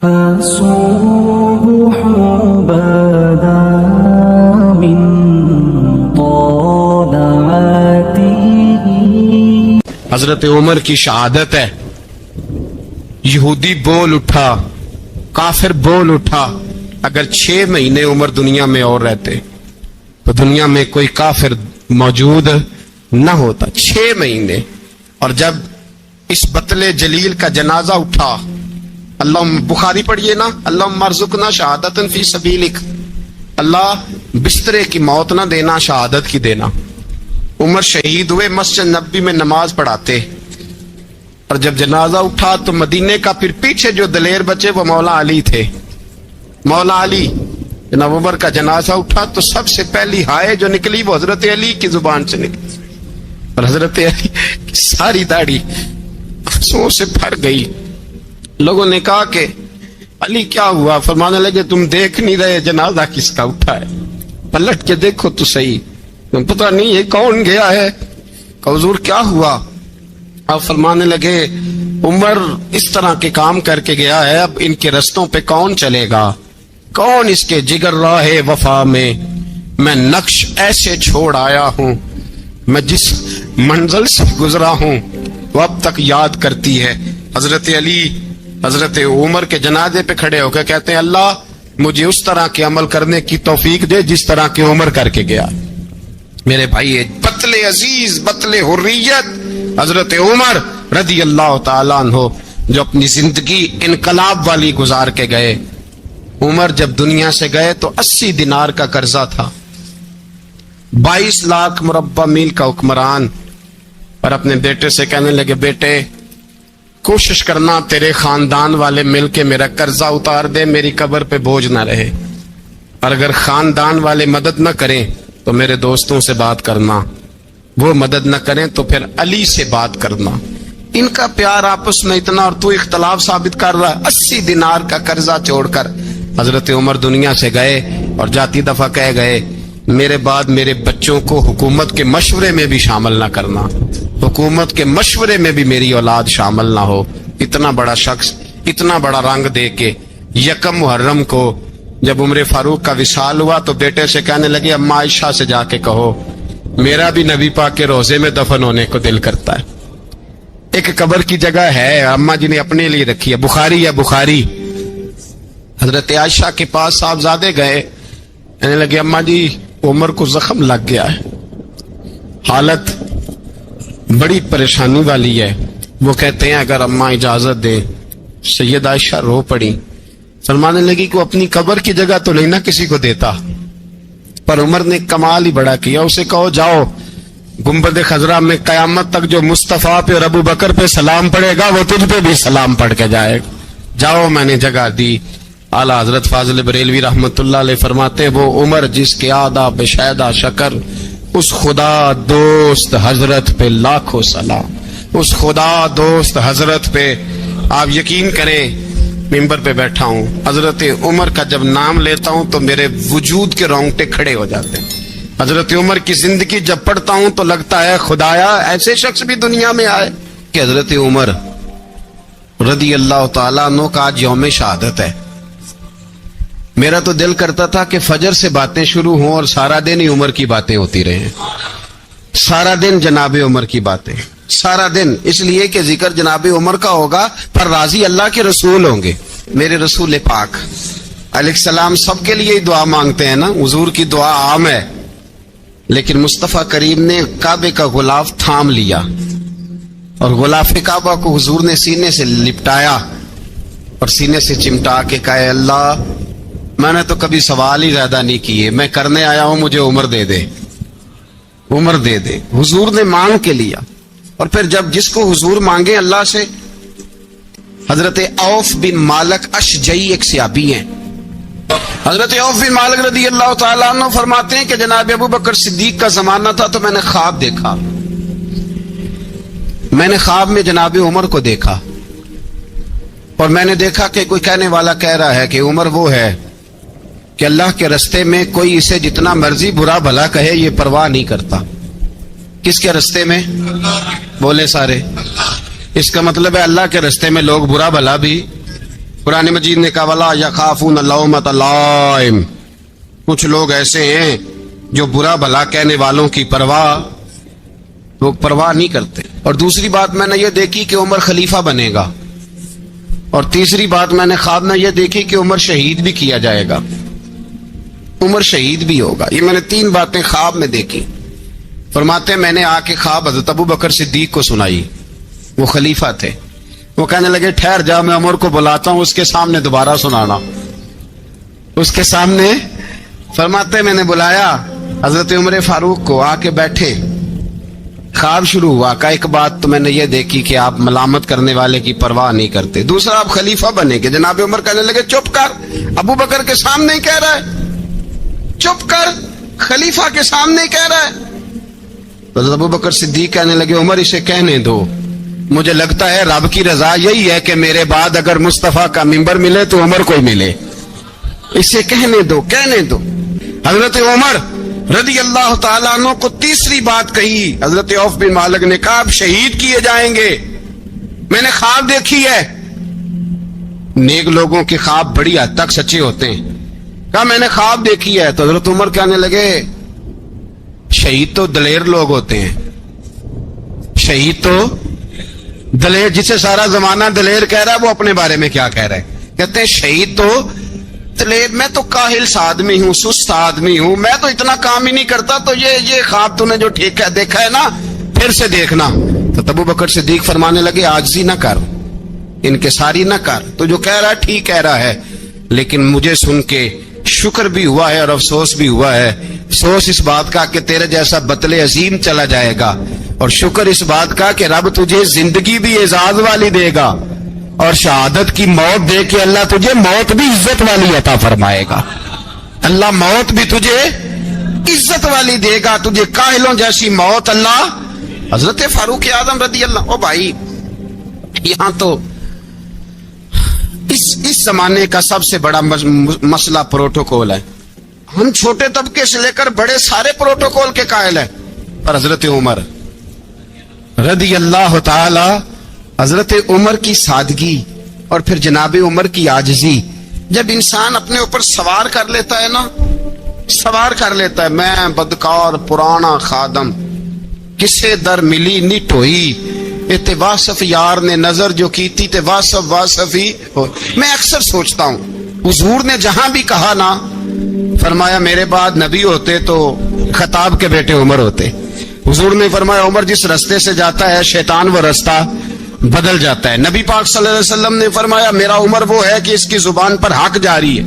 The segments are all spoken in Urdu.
الصبح بدا من طلعته۔ حضرت عمر کی شہادت ہے، یہودی بول اٹھا، کافر بول اٹھا، اگر 6 مہینے عمر دنیا میں اور رہتے تو دنیا میں کوئی کافر موجود نہ ہوتا۔ 6 مہینے، اور جب اس بطل جلیل کا جنازہ اٹھا، اللہ بخاری پڑھیے نا، اللہم ارزقنا شہادۃ فی سبیلک، اللہ بسترے کی موت نہ دینا، شہادت کی دینا۔ عمر شہید ہوئے، مسجد نبوی میں نماز پڑھاتے، اور جب جنازہ اٹھا تو مدینے کا پھر پیچھے جو دلیر بچے وہ مولا علی تھے۔ مولا علی، جناب عمر کا جنازہ اٹھا تو سب سے پہلی ہائے جو نکلی وہ حضرت علی کی زبان سے نکلی، اور حضرت علی کی ساری داڑھی آنسوؤں سے بھر گئی۔ لوگوں نے کہا کہ علی کیا ہوا؟ فرمانے لگے تم دیکھ نہیں رہے جنازہ کس کا اٹھا ہے، پلٹ کے دیکھو تو صحیح، تم پتہ نہیں یہ کون گیا ہے؟ کہ حضور کیا ہوا؟ آپ فرمانے لگے عمر اس طرح کے کام کر کے گیا ہے، اب ان کے رستوں پہ کون چلے گا؟ کون اس کے جگر راہ وفا میں نقش ایسے چھوڑ آیا ہوں، میں جس منزل سے گزرا ہوں وہ اب تک یاد کرتی ہے۔ حضرت علی حضرت عمر کے جنازے پہ کھڑے ہو کے کہتے ہیں اللہ مجھے اس طرح کے عمل کرنے کی توفیق دے جس طرح کے عمر کر کے گیا۔ میرے بھائی، بطل عزیز، بطل حریت حضرت عمر رضی اللہ تعالیٰ عنہ، جو اپنی زندگی انقلاب والی گزار کے گئے۔ عمر جب دنیا سے گئے تو 80 دینار کا قرضہ تھا، 22 لاکھ مربع میل کا حکمران، اور اپنے بیٹے سے کہنے لگے بیٹے کوشش کرنا تیرے خاندان والے مل کے میرا قرضہ اتار دے، میری قبر پہ بوجھ نہ رہے، اور اگر خاندان والے مدد نہ کریں تو میرے دوستوں سے بات کرنا، وہ مدد نہ کریں تو پھر علی سے بات کرنا۔ ان کا پیار آپس میں اتنا، اور تو اختلاف ثابت کر رہا ہے۔ 80 دینار کا قرضہ چھوڑ کر حضرت عمر دنیا سے گئے، اور جاتی دفعہ کہہ گئے میرے بعد میرے بچوں کو حکومت کے مشورے میں بھی شامل نہ کرنا، حکومت کے مشورے میں بھی میری اولاد شامل نہ ہو۔ اتنا بڑا شخص اتنا بڑا رنگ دے کے 1 محرم کو جب عمر فاروق کا وصال ہوا تو بیٹے سے کہنے لگے اما عائشہ سے جا کے کہو میرا بھی نبی پاک کے روزے میں دفن ہونے کو دل کرتا ہے۔ ایک قبر کی جگہ ہے اما جی نے اپنے لیے رکھی ہے، بخاری ہے بخاری۔ حضرت عائشہ کے پاس صاحبزادے گئے، کہنے لگے اما جی عمر کو زخم لگ گیا ہے، حالت بڑی پریشانی والی ہے۔ وہ کہتے ہیں اگر اماں اجازت دیں۔ سید عائشہ رو پڑی، فرمانے لگی کہ اپنی قبر کی جگہ تو نہیں نہ کسی کو دیتا، پر عمر نے کمال ہی بڑا کیا، اسے کہو جاؤ گنبد خضرا میں قیامت تک جو مصطفیٰ پہ اور ابو بکر پہ سلام پڑے گا وہ تجھ پہ بھی سلام پڑھ کے جائے گا، جاؤ میں نے جگہ دی۔ اعلیٰ حضرت فاضل بریلوی رحمت اللہ علیہ فرماتے ہیں وہ عمر جس کے آداب بشیدہ شکر، اس خدا دوست حضرت پہ لاکھوں سلام، اس خدا دوست حضرت پہ۔ آپ یقین کریں ممبر پہ بیٹھا ہوں، حضرت عمر کا جب نام لیتا ہوں تو میرے وجود کے رونگٹے کھڑے ہو جاتے ہیں۔ حضرت عمر کی زندگی جب پڑھتا ہوں تو لگتا ہے خدایا ایسے شخص بھی دنیا میں آئے کہ حضرت عمر رضی اللہ تعالیٰ عنہ کا آج یوم شہادت ہے۔ میرا تو دل کرتا تھا کہ فجر سے باتیں شروع ہوں اور سارا دن ہی عمر کی باتیں ہوتی رہیں، سارا دن جناب عمر کی باتیں، سارا دن، اس لیے کہ ذکر جناب عمر کا ہوگا پر راضی اللہ کے رسول ہوں گے۔ میرے رسول پاک علیہ السلام سب کے لیے دعا مانگتے ہیں نا، حضور کی دعا عام ہے، لیکن مصطفیٰ کریم نے کعبے کا غلاف تھام لیا، اور غلاف کعبہ کو حضور نے سینے سے لپٹایا اور سینے سے چمٹا کے کہا اللہ میں نے تو کبھی سوال ہی زیادہ نہیں کیے، میں کرنے آیا ہوں، مجھے عمر دے دے، عمر دے دے۔ حضور نے مانگ کے لیا، اور پھر جب جس کو حضور مانگے اللہ سے، حضرت عوف بن مالک اشجعی ایک صحابی ہیں، حضرت عوف بن مالک رضی اللہ تعالیٰ عنہ فرماتے ہیں کہ جناب ابو بکر صدیق کا زمانہ تھا تو میں نے خواب دیکھا، میں نے خواب میں جناب عمر کو دیکھا، اور میں نے دیکھا کہ کوئی کہنے والا کہہ رہا ہے کہ عمر وہ ہے کہ اللہ کے رستے میں کوئی اسے جتنا مرضی برا بھلا کہے یہ پرواہ نہیں کرتا۔ کس کے رستے میں؟ بولے سارے۔ اس کا مطلب ہے اللہ کے رستے میں لوگ برا بھلا بھی قرآن مجید نے کہا ولا یخافون لومۃ لائم، کچھ لوگ ایسے ہیں جو برا بھلا کہنے والوں کی وہ پرواہ نہیں کرتے۔ اور دوسری بات میں نے یہ دیکھی کہ عمر خلیفہ بنے گا، اور تیسری بات میں نے خواب میں یہ دیکھی کہ عمر شہید بھی کیا جائے گا، عمر شہید بھی ہوگا۔ یہ میں نے 3 باتیں خواب میں دیکھی۔ فرماتے ہیں میں نے آ کے خواب حضرت ابو بکر صدیق کو سنائی، وہ خلیفہ تھے۔ وہ کہنے لگے ٹھہر جا، میں عمر کو بلاتا ہوں، اس کے سامنے دوبارہ سنانا، اس کے سامنے۔ فرماتے ہیں میں نے بلایا حضرت عمر فاروق کو، آ کے بیٹھے، خواب شروع ہوا۔ کا ایک بات تو میں نے یہ دیکھی کہ آپ ملامت کرنے والے کی پرواہ نہیں کرتے، دوسرا آپ خلیفہ بنے گے۔ جناب عمر کہنے لگے چپ کر، ابو بکر کے سامنے ہی کہہ رہا ہے، چپ کر، خلیفہ کے سامنے ہی کہہ رہا ہے۔ حضرت ابو بکر صدیق کہنے لگے عمر اسے کہنے دو، مجھے لگتا ہے رب کی رضا یہی ہے کہ میرے بعد اگر مصطفیٰ کا منبر ملے تو عمر کو ہی ملے، اسے کہنے دو، کہنے دو۔ حضرت عمر رضی اللہ تعالیٰ عنہ کو تیسری بات کہی۔ حضرت عوف بن مالک نے کہا آپ شہید کیے جائیں گے، میں نے خواب دیکھی ہے۔ نیک لوگوں کے خواب بڑی حد تک سچے ہوتے ہیں۔ کہا میں نے خواب دیکھی ہے۔ تو حضرت عمر کہنے لگے شہید تو دلیر لوگ ہوتے ہیں، شہید تو دلیر، جسے سارا زمانہ دلیر کہہ رہا ہے وہ اپنے بارے میں کیا کہہ رہا ہے؟ کہتے ہیں شہید تو دلیر، میں تو کاہل سا آدمی ہوں، سست آدمی ہوں، میں تو اتنا کام ہی نہیں کرتا، تو یہ خواب تو نے جو ٹھیک ہے دیکھا ہے نا، پھر سے دیکھنا۔ تو ابو بکر صدیق فرمانے لگے عاجزی نہ کر، انکساری نہ کر، تو جو کہہ رہا ہے ٹھیک کہہ رہا ہے، لیکن مجھے سن کے شکر بھی ہوا ہے اور افسوس بھی ہوا ہے۔ افسوس اس بات کا کہ تیرے جیسا بطل عظیم چلا جائے گا، اور شکر اس بات کا کہ رب تجھے زندگی بھی اعزاز والی دے گا، اور شہادت کی موت دے کے اللہ تجھے موت بھی عزت والی عطا فرمائے گا، اللہ موت بھی تجھے عزت والی دے گا، تجھے کاہلوں جیسی موت اللہ۔ حضرت فاروق اعظم رضی اللہ، او بھائی یہاں تو اس زمانے کا سب سے بڑا مسئلہ پروٹوکول ہے۔ ہم چھوٹے طبقے سے لے کر بڑے سارے پروٹوکول کے قائل ہیں، پر حضرت عمر رضی اللہ تعالی، حضرت عمر کی سادگی اور پھر جناب عمر کی عاجزی، جب انسان اپنے اوپر سوار کر لیتا ہے نا، سوار کر لیتا ہے، میں بدکار پرانا خادم، کسے در ملی نی ٹوئی، تے واصف یار نے نظر جو کی تھی تے واصف ہی ہو۔ میں اکثر سوچتا ہوں حضور نے جہاں بھی کہا نا، فرمایا میرے بعد نبی ہوتے تو خطاب کے بیٹے عمر ہوتے۔ حضور نے فرمایا عمر جس رستے سے جاتا ہے شیطان وہ رستہ بدل جاتا ہے۔ نبی پاک صلی اللہ علیہ وسلم نے فرمایا میرا عمر وہ ہے کہ اس کی زبان پر حق جاری ہے۔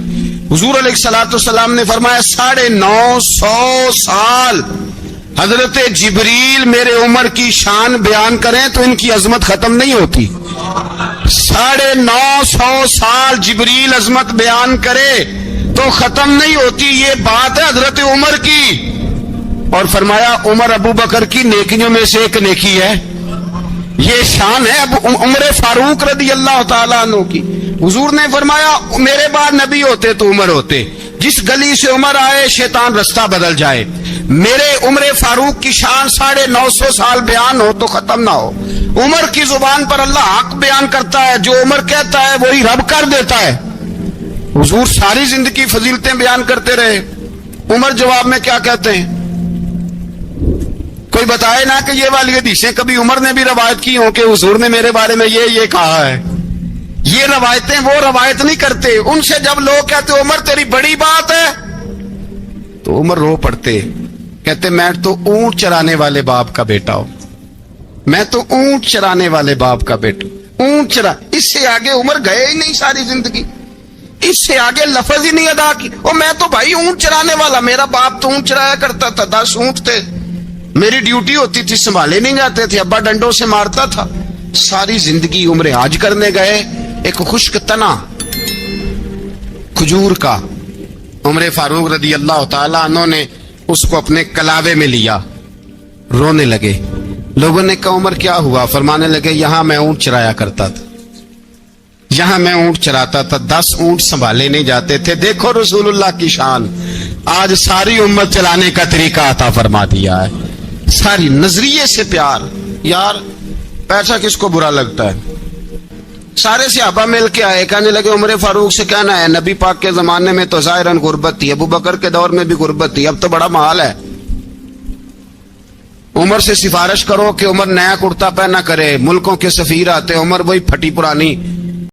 حضور علیہ الصلوۃ والسلام نے فرمایا 950 سال حضرت جبریل میرے عمر کی شان بیان کریں تو ان کی عظمت ختم نہیں ہوتی۔ 950 سال جبریل عظمت بیان کرے تو ختم نہیں ہوتی، یہ بات ہے حضرت عمر کی۔ اور فرمایا عمر ابو بکر کی نیکیوں میں سے ایک نیکی ہے، یہ شان ہے عمر فاروق رضی اللہ تعالیٰ عنہ کی۔ حضور نے فرمایا میرے بعد نبی ہوتے تو عمر ہوتے، جس گلی سے عمر آئے شیطان رستہ بدل جائے۔ میرے عمر فاروق کی شان 950 سال بیان ہو تو ختم نہ ہو۔ عمر کی زبان پر اللہ حق بیان کرتا ہے، جو عمر کہتا ہے وہی رب کر دیتا ہے۔ حضور ساری زندگی فضیلتیں بیان کرتے رہے، عمر جواب میں کیا کہتے ہیں؟ کوئی بتائے نا کہ یہ والی حدیثیں کبھی عمر نے بھی روایت کی ہوں کہ حضور نے میرے بارے میں یہ کہا ہے۔ یہ روایتیں وہ روایت نہیں کرتے، ان سے جب لوگ کہتے عمر تیری بڑی بات ہے تو عمر رو پڑتے، کہتے میں تو اونٹ چرانے والے باپ کا بیٹا ہوں، میں تو اونٹ چرانے والے باپ کا بیٹا، اونٹ چرا۔ اس سے آگے عمر گئے ہی نہیں ساری زندگی، اس سے آگے لفظ ہی نہیں ادا کی۔ اور میں تو بھائی اونٹ چرانے والا، میرا باپ تو اونٹ چرایا کرتا تھا، 10 اونٹ تھے، میری ڈیوٹی ہوتی تھی، سنبھالے نہیں جاتے تھے، ابا ڈنڈوں سے مارتا تھا۔ ساری زندگی عمر حج کرنے گئے، ایک خشک تنا کھجور کا عمر فاروق رضی اللہ تعالیٰ عنہ نے اس کو اپنے کلاوے میں لیا، رونے لگے۔ لوگوں نے کہا عمر کیا ہوا؟ فرمانے لگے یہاں میں اونٹ چرایا کرتا تھا، یہاں میں اونٹ چراتا تھا، 10 اونٹ سنبھالے نہیں جاتے تھے۔ دیکھو رسول اللہ کی شان، آج ساری امت چلانے کا طریقہ عطا فرما دیا ہے، ساری نظریے سے پیار۔ یار پیسہ کس کو برا لگتا ہے؟ سارے صحابہ مل کے آئے, کہنے لگے عمر فاروق سے کہنا ہے نبی پاک کے زمانے میں تو ظاہراً غربت تھی, ابو بکر کے دور میں بھی غربت تھی, اب تو بڑا محال ہے, عمر سے سفارش کرو کہ عمر نیا کرتا پہنا کرے. ملکوں کے سفیر آتے, عمر وہی پھٹی پرانی